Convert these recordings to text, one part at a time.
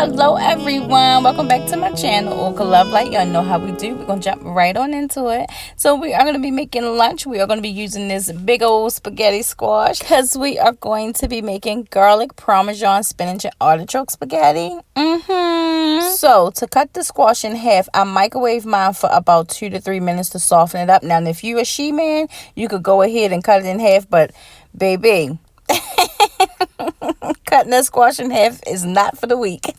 Hello everyone, welcome back to my channel, Oka Love Light. Y'all know how we do. We're gonna jump right on into it. So we are gonna be making lunch. We are gonna be using this big old spaghetti squash because we are going to be making garlic parmesan spinach and artichoke spaghetti. So to cut the squash in half, I microwave mine for about 2 to 3 minutes to soften it up. Now if you're a she-man, you could go ahead and cut it in half, but baby, cutting the squash in half is not for the weak.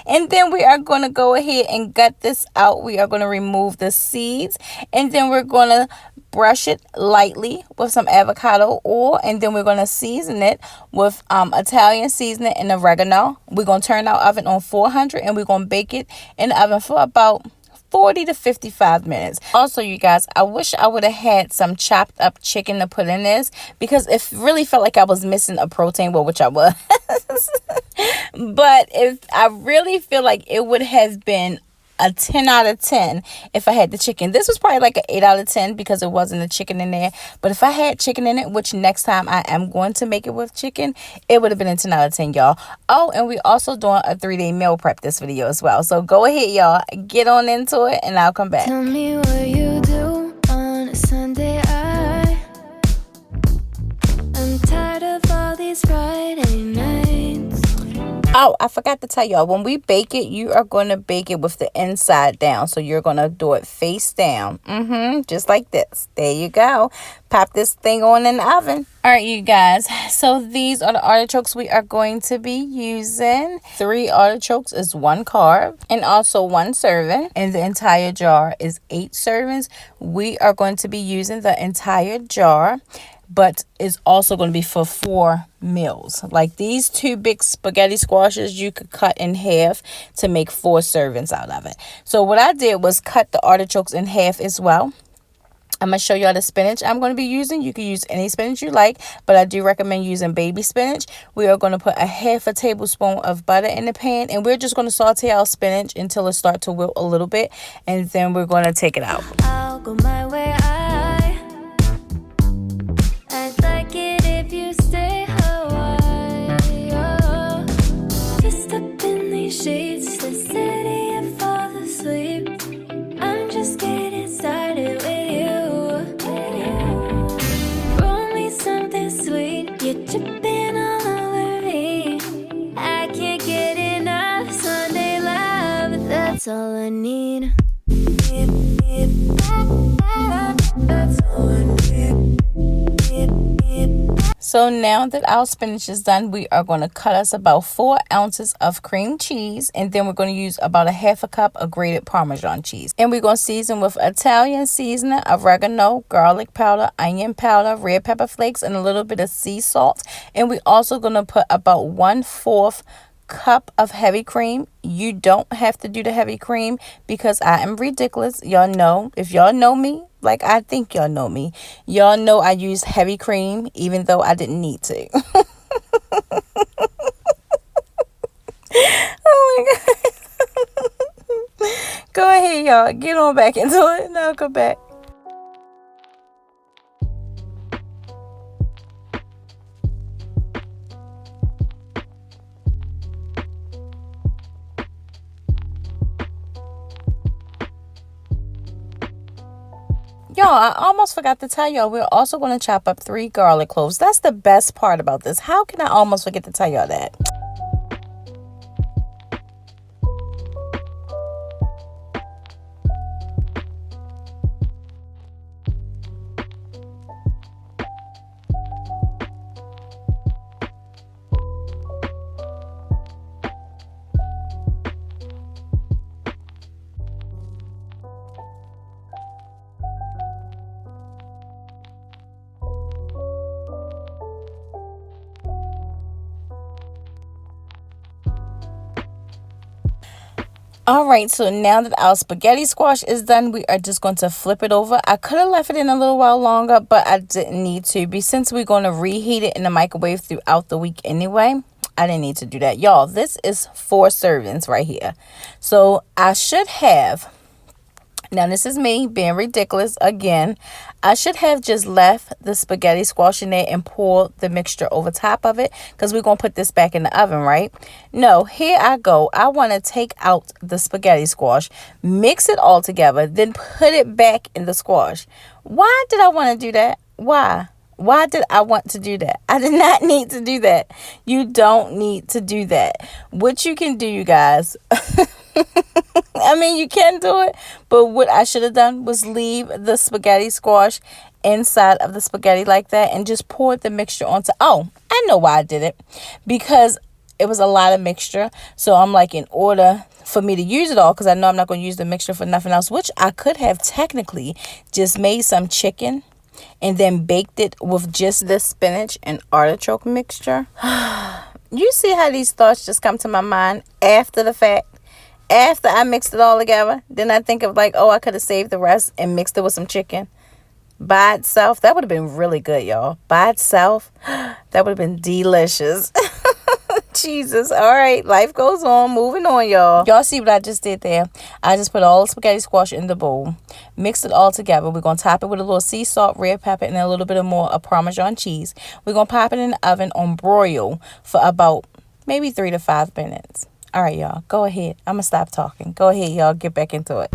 And then we are going to go ahead and gut this out. We are going to remove the seeds, and then we're going to brush it lightly with some avocado oil, and then we're going to season it with Italian seasoning and oregano. We're going to turn our oven on 400, and we're going to bake it in the oven for about 40 to 55 minutes. Also, you guys, I wish I would have had some chopped up chicken to put in this because it really felt like I was missing a protein, well, which I was. But if I really feel like it would have been a 10 out of 10 if I had the chicken. This was probably like an 8 out of 10 because it wasn't a chicken in there. But if I had chicken in it, which next time I am going to make it with chicken, it would have been a 10 out of 10, y'all. Oh, and we also doing a 3-day meal prep this video as well. So go ahead, y'all. Get on into it and I'll come back. Tell me what you do on a Sunday. I'm tired of all these Friday nights. Oh, I forgot to tell y'all, when we bake it, you are going to bake it with the inside down. So you're going to do it face down. Just like this. There you go. Pop this thing on in the oven. All right, you guys. So these are the artichokes we are going to be using. 3 artichokes is 1 carb and also 1 serving. And the entire jar is 8 servings. We are going to be using the entire jar, but it's also going to be for 4 meals. Like these 2 big spaghetti squashes, you could cut in half to make 4 servings out of it. So what I did was cut the artichokes in half as well. I'm going to show y'all the spinach I'm going to be using. You can use any spinach you like, but I do recommend using baby spinach. We are going to put a half a tablespoon of butter in the pan, and we're just going to saute our spinach until it starts to wilt a little bit, and then we're going to take it out. I'll go my way. I'd like it if you stay Hawaii. Just up in these sheets, the city and fall asleep. I'm just getting started with you. Roll me something sweet, you're dripping all over me. I can't get enough Sunday love, that's all I need. That's all I need. So now that our spinach is done, we are going to cut us about 4 ounces of cream cheese, and then we're going to use about a half a cup of grated Parmesan cheese. And we're going to season with Italian seasoning, oregano, garlic powder, onion powder, red pepper flakes, and a little bit of sea salt. And we're also going to put about 1/4 cup of heavy cream. You don't have to do the heavy cream because I am ridiculous. Y'all know, if y'all know me, like I think y'all know me, y'all know I use heavy cream even though I didn't need to. Oh my god. Go ahead, y'all, get on back into it and I'll come back. Y'all, I almost forgot to tell y'all, we're also going to chop up 3 garlic cloves. That's the best part about this. How can I almost forget to tell y'all that? All right, so now that our spaghetti squash is done, we are just going to flip it over. I could have left it in a little while longer, but I didn't need to. Since we're going to reheat it in the microwave throughout the week anyway, I didn't need to do that. Y'all, this is 4 servings right here. So I should have Now, this is me being ridiculous again. I should have just left the spaghetti squash in there and poured the mixture over top of it because we're going to put this back in the oven, right? No, here I go. I want to take out the spaghetti squash, mix it all together, then put it back in the squash. Why did I want to do that? Why? Why did I want to do that? I did not need to do that. You don't need to do that. What you can do, you guys... I mean, you can do it, but what I should have done was leave the spaghetti squash inside of the spaghetti like that and just pour the mixture onto. Oh, I know why I did it. Because it was a lot of mixture. So I'm like, in order for me to use it all, because I know I'm not going to use the mixture for nothing else, which I could have technically just made some chicken and then baked it with just the spinach and artichoke mixture. You see how these thoughts just come to my mind after the fact? After I mixed it all together, then I think of like, oh, I could have saved the rest and mixed it with some chicken by itself. That would have been really good, y'all. By itself, that would have been delicious. Jesus. All right, life goes on. Moving on, y'all. Y'all see what I just did there? I just put all the spaghetti squash in the bowl, mixed it all together. We're going to top it with a little sea salt, red pepper, and a little bit of more of Parmesan cheese. We're going to pop it in the oven on broil for about maybe 3 to 5 minutes. All right, y'all, go ahead. I'm going to stop talking. Go ahead, y'all, get back into it.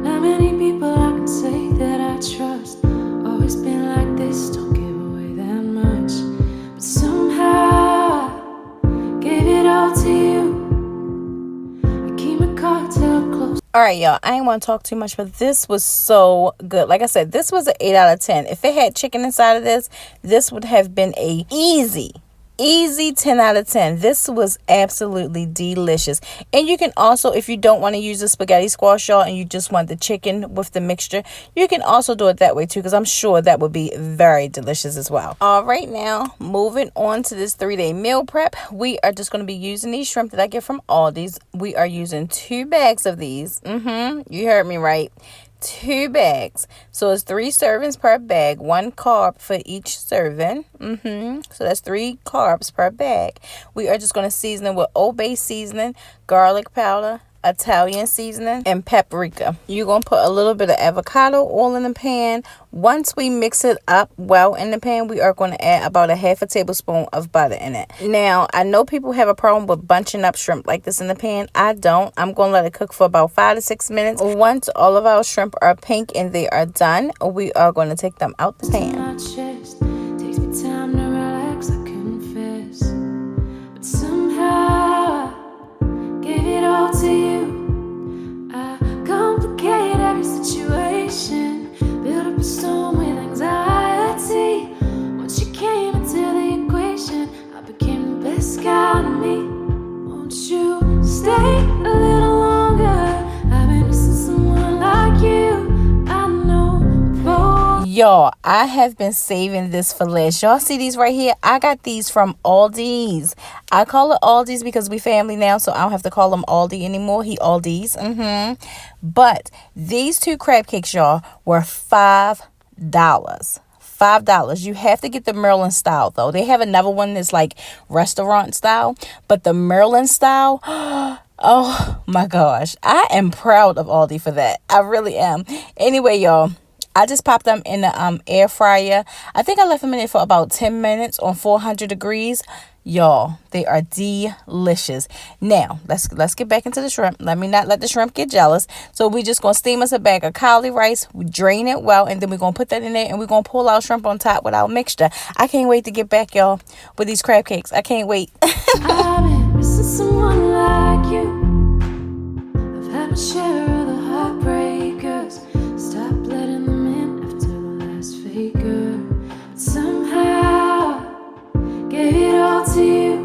Not many people I can say that I trust. Always been like this, don't give away that much. But somehow, gave it all to you. I keep my cartel close. All right, y'all, I ain't want to talk too much, but this was so good. Like I said, this was an 8 out of 10. If it had chicken inside of this would have been a easy 10 out of 10. This was absolutely delicious. And you can also, if you don't want to use the spaghetti squash, y'all, and you just want the chicken with the mixture, you can also do it that way too, because I'm sure that would be very delicious as well. All right, now moving on to this 3-day meal prep, we are just going to be using these shrimp that I get from Aldi's. We are using 2 bags of these. You heard me right. 2 bags. So it's 3 servings per bag, 1 carb for each serving. So that's 3 carbs per bag. We are just going to season it with Old Bay seasoning, garlic powder, Italian seasoning, and paprika. You're going to put a little bit of avocado oil in the pan. Once we mix it up well in the pan, we are going to add about a 1/2 tablespoon of butter in it. Now, I know people have a problem with bunching up shrimp like this in the pan. I don't. I'm going to let it cook for about 5 to 6 minutes. Once all of our shrimp are pink and they are done, we are going to take them out the pan. My chest takes me time to relax, I confess. But somehow I gave it all to you. I complicate every situation, build up a storm with anxiety. Once you came into the equation, I became the best kind of me. Won't you stay a little longer? I've been missing someone like you. I know both. Y'all, I have been saving this for last. Y'all see these right here? I got these from Aldi's. I call it Aldi's because we family now, so I don't have to call him Aldi anymore. He Aldi's. But these 2 crab cakes, y'all, were $5. $5. You have to get the Maryland style, though. They have another one that's like restaurant style, but the Maryland style, oh my gosh, I am proud of Aldi for that. I really am. Anyway, y'all, I just popped them in the air fryer. I think I left them in it for about 10 minutes on 400 degrees. Y'all, they are delicious. Now, let's get back into the shrimp. Let me not let the shrimp get jealous. So we just going to steam us a bag of cauli rice. We drain it well, and then we're going to put that in there, and we're going to pull our shrimp on top with our mixture. I can't wait to get back, y'all, with these crab cakes. I can't wait. I've been missing someone like you. I've had my share of the heartbreakers. Stop letting them in after the last faker. But somehow gave it all to you.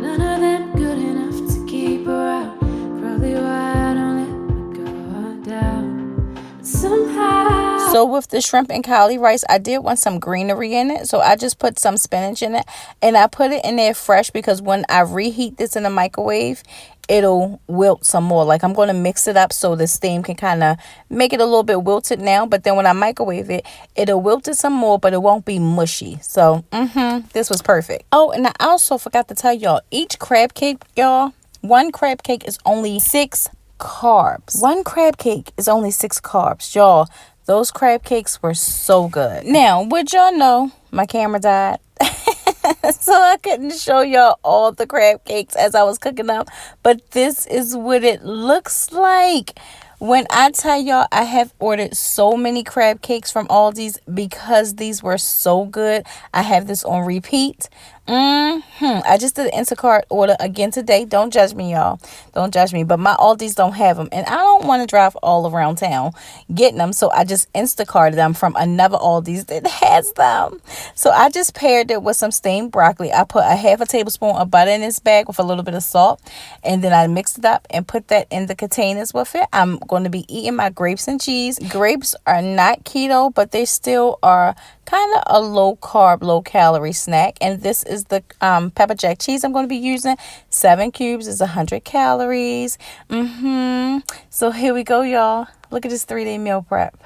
None of them good enough to keep around. Probably why I don't let my guard down. But somehow. So with the shrimp and cauli rice, I did want some greenery in it. So I just put some spinach in it. And I put it in there fresh because when I reheat this in the microwave, it'll wilt some more. Like, I'm going to mix it up so the steam can kind of make it a little bit wilted now, but then when I microwave it, it'll wilt it some more, but it won't be mushy. So this was perfect. Oh, and I also forgot to tell y'all, each crab cake, y'all, one crab cake is only 6 carbs. One crab cake is only 6 carbs, y'all. Those crab cakes were so good. Now, would y'all know my camera died? So I couldn't show y'all all the crab cakes as I was cooking them. But this is what it looks like. When I tell y'all, I have ordered so many crab cakes from Aldi's because these were so good. I have this on repeat. I just did an Instacart order again today. Don't judge me, y'all. Don't judge me. But my Aldi's don't have them. And I don't want to drive all around town getting them. So I just Instacarted them from another Aldi's that has them. So I just paired it with some steamed broccoli. I put a half a tablespoon of butter in this bag with a little bit of salt. And then I mixed it up and put that in the containers with it. I'm going to be eating my grapes and cheese. Grapes are not keto, but they still are kind of a low carb, low calorie snack. And this is the pepper jack cheese I'm going to be using. 7 cubes is 100 calories. So here we go, y'all. Look at this 3-day meal prep.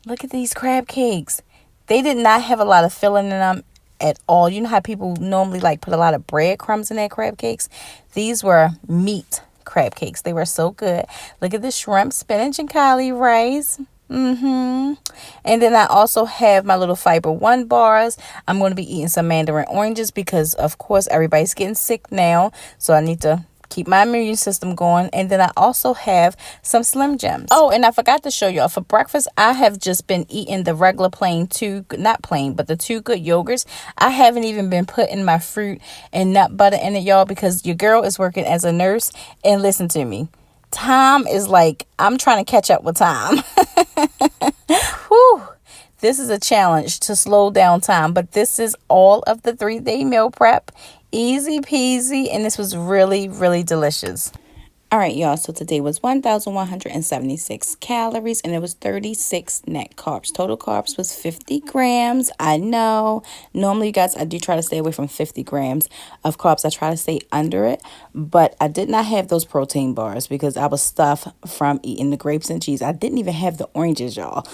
Look at these crab cakes. They did not have a lot of filling in them at all. You know how people normally like put a lot of breadcrumbs in their crab cakes? These were meat crab cakes. They were so good. Look at the shrimp, spinach, and cauli rice. And then I also have my little Fiber One bars. I'm going to be eating some mandarin oranges because, of course, everybody's getting sick now. So I need to keep my immune system going. And then I also have some Slim Jims. Oh, and I forgot to show y'all, for breakfast I have just been eating the regular plain not plain, but the 2 Good yogurts. I haven't even been putting my fruit and nut butter in it, y'all, because your girl is working as a nurse. And listen to me, time is like, I'm trying to catch up with time. Whew. This is a challenge to slow down time, but this is all of the 3-day meal prep. Easy peasy, and this was really, really delicious. All right, y'all, so today was 1,176 calories, and it was 36 net carbs. Total carbs was 50 grams. I know. Normally, you guys, I do try to stay away from 50 grams of carbs. I try to stay under it, but I did not have those protein bars because I was stuffed from eating the grapes and cheese. I didn't even have the oranges, y'all.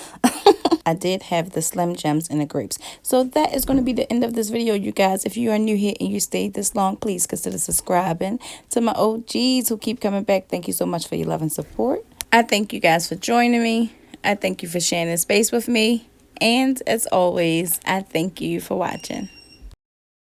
I did have the Slim Jims and the grapes. So that is going to be the end of this video, you guys. If you are new here and you stayed this long, please consider subscribing. To my OGs who keep coming back, thank you so much for your love and support. I thank you guys for joining me. I thank you for sharing this space with me. And as always, I thank you for watching.